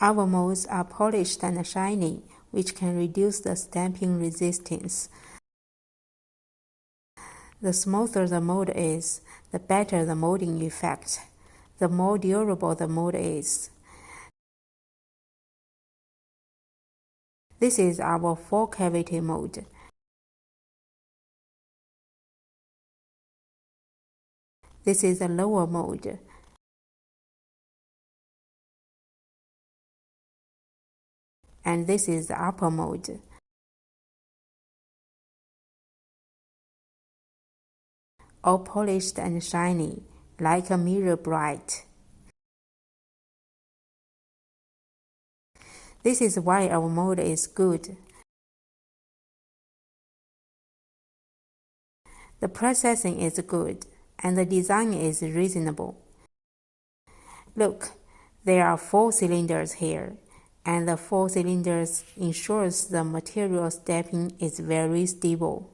Our molds are polished and shiny, which can reduce the stamping resistance. The smoother the mold is, the better the molding effect. The more durable the mold is. This is our 4-cavity mold. This is a lower mold. And this is the upper mold. All polished and shiny, like a mirror bright. This is why our mold is good. The processing is good, and the design is reasonable. Look, there are 4 cylinders here, and the 4 cylinders ensures the material stepping is very stable.